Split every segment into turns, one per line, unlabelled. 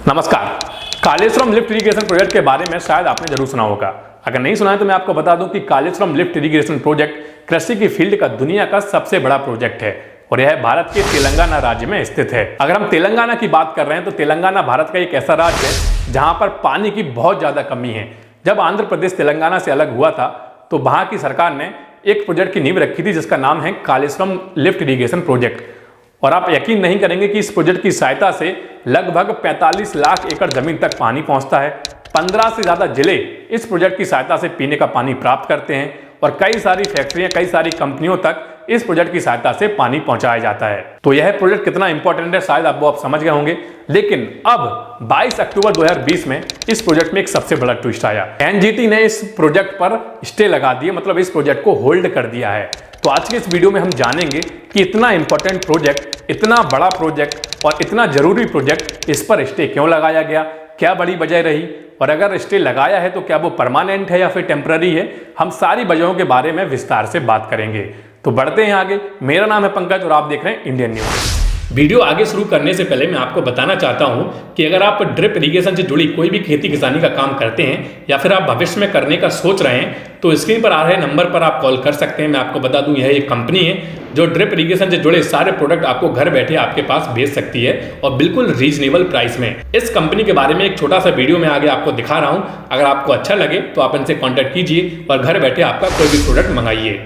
नमस्कार। Kaleshwaram lift irrigation project के बारे में शायद आपने जरूर सुना होगा। अगर नहीं सुना है तो मैं आपको बता दूं कि कालेश्वरम लिफ्ट इरिगेशन प्रोजेक्ट कृषि की फील्ड का दुनिया का सबसे बड़ा प्रोजेक्ट है और यह भारत के तेलंगाना राज्य में स्थित है। अगर हम तेलंगाना की बात कर रहे हैं तो तेलंगाना भारत का एक ऐसा राज्य है जहां पर पानी की बहुत ज्यादा कमी है। जब आंध्र प्रदेश तेलंगाना से अलग हुआ था तो वहां की सरकार ने एक प्रोजेक्ट की नींव रखी थी जिसका नाम है कालेश्वरम लिफ्ट इरिगेशन प्रोजेक्ट। और आप यकीन नहीं करेंगे कि इस प्रोजेक्ट की सहायता से लगभग 45 लाख एकड़ जमीन तक पानी पहुंचता है। 15 से ज्यादा जिले इस प्रोजेक्ट की सहायता से पीने का पानी प्राप्त करते हैं और कई सारी फैक्ट्रियां, कई सारी कंपनियों तक इस प्रोजेक्ट की सहायता से पानी पहुंचाया जाता है। तो यह प्रोजेक्ट कितना इंपॉर्टेंट है शायद आप समझ गए होंगे। लेकिन अब 22 अक्टूबर 2020 में इस प्रोजेक्ट में एक सबसे बड़ा ट्विस्ट आया। एनजीटी ने इस प्रोजेक्ट पर स्टे लगा दिया, मतलब इस प्रोजेक्ट को होल्ड कर दिया है। तो आज के इस वीडियो में हम जानेंगे कि इतना इंपॉर्टेंट प्रोजेक्ट, इतना बड़ा प्रोजेक्ट और इतना जरूरी प्रोजेक्ट, इस पर स्टे क्यों लगाया गया, क्या बड़ी वजह रही, और अगर स्टे लगाया है तो क्या वो परमानेंट है या फिर टेम्पररी है। हम सारी वजहों के बारे में विस्तार से बात करेंगे। तो बढ़ते हैं आगे। मेरा नाम है पंकज और आप देख रहे हैं इंडियन न्यूज। वीडियो आगे शुरू करने से पहले मैं आपको बताना चाहता हूं कि अगर आप ड्रिप इरिगेशन से जुड़ी कोई भी खेती किसानी का काम करते हैं या फिर आप भविष्य में करने का सोच रहे हैं तो स्क्रीन पर आ रहे नंबर पर आप कॉल कर सकते हैं। मैं आपको बता दूं यह एक कंपनी है जो ड्रिप इरिगेशन से जुड़े सारे प्रोडक्ट आपको घर बैठे आपके पास भेज सकती है और बिल्कुल रीजनेबल प्राइस में। इस कंपनी के बारे में एक छोटा सा वीडियो मैं आगे आपको दिखा रहा हूं। अगर आपको अच्छा लगे तो आप इनसे कॉन्टैक्ट कीजिए और घर बैठे आपका कोई भी प्रोडक्ट मंगाइए।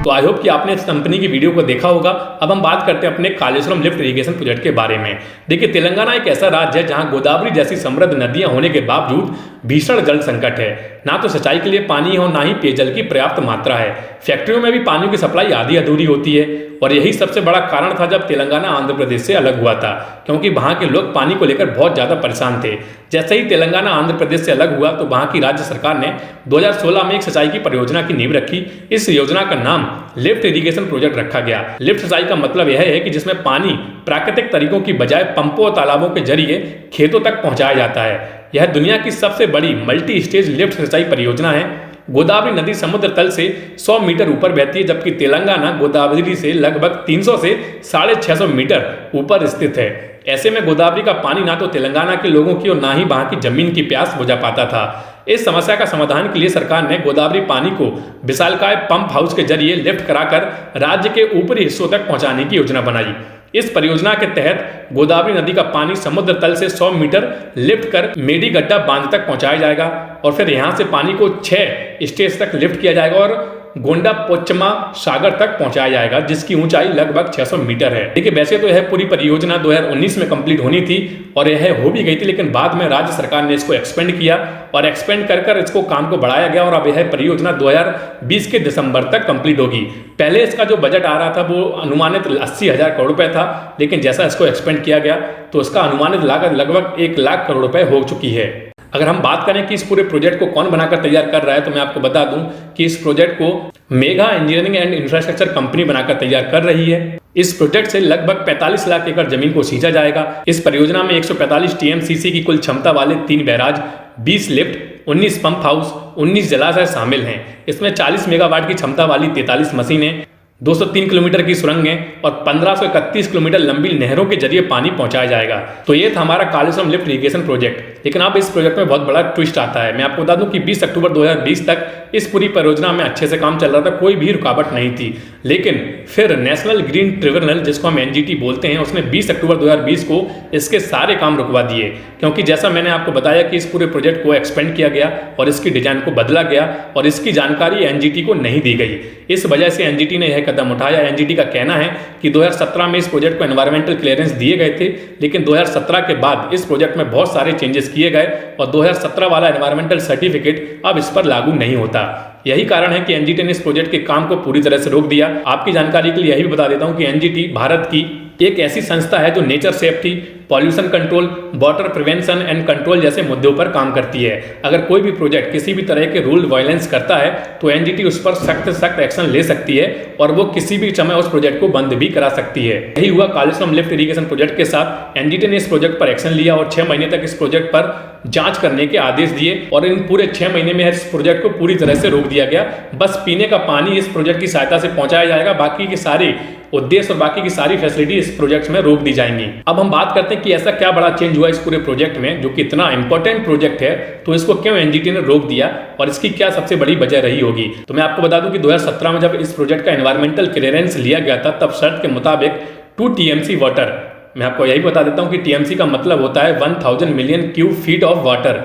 तो आई होप कि आपने इस कंपनी की वीडियो को देखा होगा। अब हम बात करते हैं अपने कालेश्वरम लिफ्ट इरिगेशन प्रोजेक्ट के बारे में। देखिए, तेलंगाना एक ऐसा राज्य है जहां गोदावरी जैसी समृद्ध नदियां होने के बावजूद भीषण जल संकट है। ना तो सिंचाई के लिए पानी है और ना ही पेयजल की पर्याप्त मात्रा है। फैक्ट्रियों में भी पानी की सप्लाई आधी अधूरी होती है और यही सबसे बड़ा कारण था जब तेलंगाना आंध्र प्रदेश से अलग हुआ था, क्योंकि वहां के लोग पानी को लेकर बहुत ज्यादा परेशान थे। जैसे ही तेलंगाना आंध्र प्रदेश से अलग हुआ तो वहां की राज्य सरकार ने 2016 में एक सिंचाई की परियोजना की नींव रखी। इस योजना का नाम लिफ्ट इरिगेशन प्रोजेक्ट रखा गया। लिफ्ट सिंचाई का मतलब यह है कि जिसमें पानी प्राकृतिक तरीकों की बजाय पंपों और तालाबों के जरिए खेतों तक पहुंचाया जाता है। यह दुनिया की सबसे बड़ी मल्टी स्टेज लिफ्ट सिंचाई परियोजना है। गोदावरी नदी समुद्र तल से 100 मीटर ऊपर बहती है, जबकि तेलंगाना गोदावरी से लगभग 300 से 650 मीटर ऊपर स्थित है। ऐसे में गोदावरी का पानी ना तो तेलंगाना के लोगों की और ना ही वहां की जमीन की प्यास बुझा पाता था। इस समस्या का समाधान के लिए सरकार ने गोदावरी पानी को विशालकाय पंप हाउस के जरिए लिफ्ट कराकर राज्य के ऊपरी हिस्सों तक पहुंचाने की योजना बनाई। इस परियोजना के तहत गोदावरी नदी का पानी समुद्र तल से 100 मीटर लिफ्ट कर मेडीगड्डा बांध तक पहुंचाया जाएगा और फिर यहां से पानी को 6 स्टेज तक लिफ्ट किया जाएगा और गोंडा पोचमा सागर तक पहुंचाया जाएगा, जिसकी ऊंचाई लगभग 600 मीटर है। देखिए, वैसे तो यह पूरी परियोजना 2019 में कंप्लीट होनी थी और यह हो भी गई थी, लेकिन बाद में राज्य सरकार ने इसको एक्सपेंड किया और एक्सपेंड कर इसको काम को बढ़ाया गया और अब यह परियोजना 2020 के दिसंबर तक कंप्लीट होगी। पहले इसका जो बजट आ रहा था वो अनुमानित 80,000 करोड़ रुपए था, लेकिन जैसा इसको एक्सपेंड किया गया तो इसका अनुमानित लागत लगभग 1 लाख करोड़ रुपए हो चुकी है। अगर हम बात करें कि इस पूरे प्रोजेक्ट को कौन बनाकर तैयार कर रहा है तो मैं आपको बता दूं कि इस प्रोजेक्ट को mega engineering and infrastructure company बनाकर तैयार कर रही है। इस प्रोजेक्ट से लगभग 45 लाख एकड़ जमीन को सींचा जाएगा। इस परियोजना में 145 टीएमसीसी की कुल क्षमता वाले 3 बैराज, 20 लिफ्ट, 19 पंप हाउस, 19 जलाशय शामिल हैं। इसमें 40 मेगावाट की क्षमता वाली 43 मशीनें, 203 किलोमीटर की सुरंगें और 1531 किलोमीटर लंबी नहरों के जरिए पानी पहुंचाया जाएगा। तो ये था हमारा कालेश्वरम लिफ्ट इरिगेशन प्रोजेक्ट। लेकिन अब इस प्रोजेक्ट में बहुत बड़ा ट्विस्ट आता है। मैं आपको बता दूं कि 20 अक्टूबर 2020 तक इस पूरी परियोजना में अच्छे से काम चल रहा था, कोई भी रुकावट नहीं थी। लेकिन फिर नेशनल ग्रीन ट्रिब्यूनल, जिसको हम एनजीटी बोलते हैं, उसने 20 अक्टूबर 2020 को इसके सारे काम रुकवा दिए, क्योंकि जैसा मैंने आपको बताया कि इस पूरे प्रोजेक्ट को एक्सपेंड किया गया और इसकी डिजाइन को बदला गया और इसकी जानकारी एनजीटी को नहीं दी गई। इस वजह से एनजीटी ने यह कदम उठाया। एनजीटी का कहना है कि 2017 में इस प्रोजेक्ट को एनवायरमेंटल क्लियरेंस दिए गए थे, लेकिन 2017 के बाद इस प्रोजेक्ट में बहुत सारे चेंजेस किए गए और 2017 वाला एनवायरमेंटल सर्टिफिकेट अब इस पर लागू नहीं होता। यही कारण है कि एनजीटी ने इस प्रोजेक्ट के काम को पूरी तरह से रोक दिया। आपकी जानकारी के लिए यही भी बता देता हूं कि एनजीटी भारत की एक ऐसी संस्था है जो nature safety, pollution control, water prevention and control जैसे मुद्दों पर काम करती है। अगर कोई भी प्रोजेक्ट किसी भी तरह के रूल वायलेंस करता है तो एनजीटी उस पर सख्त एक्शन ले सकती है और वो किसी भी समय उस प्रोजेक्ट को बंद भी करा सकती है। यही हुआ कालेश्वरम लिफ्ट इरिगेशन प्रोजेक्ट के साथ। एनजीटी ने इस प्रोजेक्ट पर एक्शन लिया और 6 महीने तक इस प्रोजेक्ट पर जांच करने के आदेश दिए और इन पूरे 6 महीने में इस प्रोजेक्ट को पूरी तरह से रोक दिया गया। बस पीने का पानी इस प्रोजेक्ट की सहायता से पहुंचाया जाएगा, बाकी के सारे उद्देश्य और बाकी की सारी फैसिलिटी इस प्रोजेक्ट में रोक दी जाएंगी। अब हम बात करते हैं कि ऐसा क्या बड़ा चेंज हुआ इस पूरे प्रोजेक्ट में, जो कि इतना इंपॉर्टेंट प्रोजेक्ट है, तो इसको क्यों एनजीटी ने रोक दिया और इसकी क्या सबसे बड़ी वजह रही होगी। तो मैं आपको बता दूं कि 2017 में जब इस प्रोजेक्ट का एनवायरमेंटल क्लियरेंस लिया गया था, तब शर्त के मुताबिक 2 TMC वाटर, मैं आपको यही बता देता हूं कि टीएमसी का मतलब होता है 1000 million cube feet of water.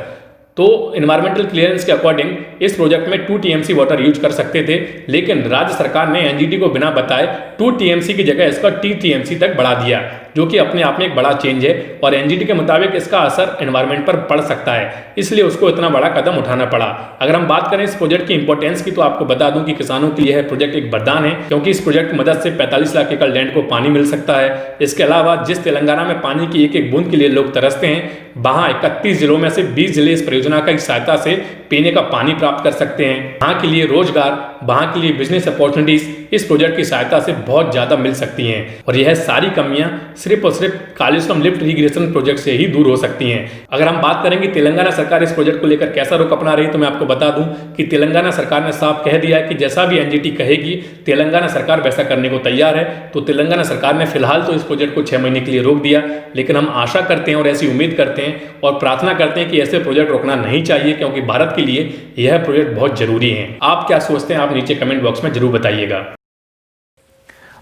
तो एनवायरमेंटल क्लियरेंस के अकॉर्डिंग इस प्रोजेक्ट में 2 TMC वाटर यूज कर सकते थे, लेकिन राज्य सरकार ने एनजीटी को बिना बताए 2 TMC की जगह इसका 3 TMC तक बढ़ा दिया, जो कि अपने आप में एक बड़ा चेंज है और एनजीटी के मुताबिक इसका असर एनवायरमेंट पर पड़ सकता है, इसलिए उसको इतना बड़ा कदम उठाना पड़ा। अगर हम बात करें इस प्रोजेक्ट की इंपॉर्टेंस की, तो आपको बता दूं कि किसानों के लिए यह प्रोजेक्ट एक वरदान है, क्योंकि इस प्रोजेक्ट की मदद से 45 लाख एकड़ लैंड को पानी मिल सकता है। इसके अलावा जिस तेलंगाना में पानी की एक एक बूंद के लिए लोग तरसते हैं, वहां 31 जिलों में से 20 जिले इस परियोजना की सहायता से पीने का पानी प्राप्त कर सकते हैं। वहां के लिए रोजगार, वहां के लिए बिजनेस अपॉर्चुनिटीज इस प्रोजेक्ट की सहायता से बहुत ज्यादा मिल सकती हैं और यह सारी कमियां सिर्फ और सिर्फ कालेश्वरम लिफ्ट इरिगेशन प्रोजेक्ट से ही दूर हो सकती हैं। अगर हम बात करें कि तेलंगाना सरकार इस प्रोजेक्ट को लेकर कैसा रुख अपना रही, तो मैं आपको बता दूं कि तेलंगाना सरकार ने साफ कह दिया है कि जैसा भी एनजीटी कहेगी तेलंगाना सरकार वैसा करने को तैयार है। तो तेलंगाना सरकार ने फिलहाल तो इस प्रोजेक्ट को 6 महीने के लिए रोक दिया, लेकिन हम आशा करते हैं और ऐसी उम्मीद करते हैं और प्रार्थना करते हैं कि ऐसे प्रोजेक्ट रोकना नहीं चाहिए, क्योंकि भारत के लिए यह प्रोजेक्ट बहुत जरूरी है। आप क्या सोचते हैं, आप नीचे कमेंट बॉक्स में जरूर बताइएगा।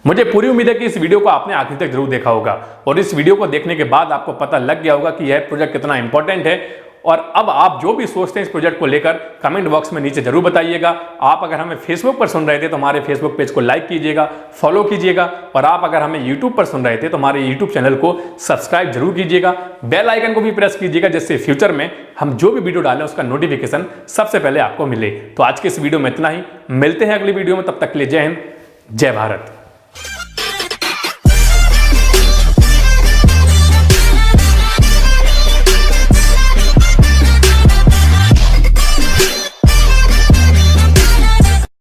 मुझे पूरी उम्मीद है कि इस वीडियो को आपने आखिर तक जरूर देखा होगा और इस वीडियो को देखने के बाद आपको पता लग गया होगा कि यह प्रोजेक्ट कितना इंपॉर्टेंट है। और अब आप जो भी सोचते हैं इस प्रोजेक्ट को लेकर कमेंट बॉक्स में नीचे जरूर बताइएगा। आप अगर हमें फेसबुक पर सुन रहे थे तो हमारे फेसबुक पेज को लाइक कीजिएगा, फॉलो कीजिएगा, और आप अगर हमें यूट्यूब पर सुन रहे थे तो हमारे यूट्यूब चैनल को सब्सक्राइब जरूर कीजिएगा, बेल आइकन को भी प्रेस कीजिएगा, जिससे फ्यूचर में हम जो भी वीडियो डालें उसका नोटिफिकेशन सबसे पहले आपको मिले। तो आज के इस वीडियो में इतना ही, मिलते हैं अगली वीडियो में, तब तक के लिए जय हिंद, जय भारत।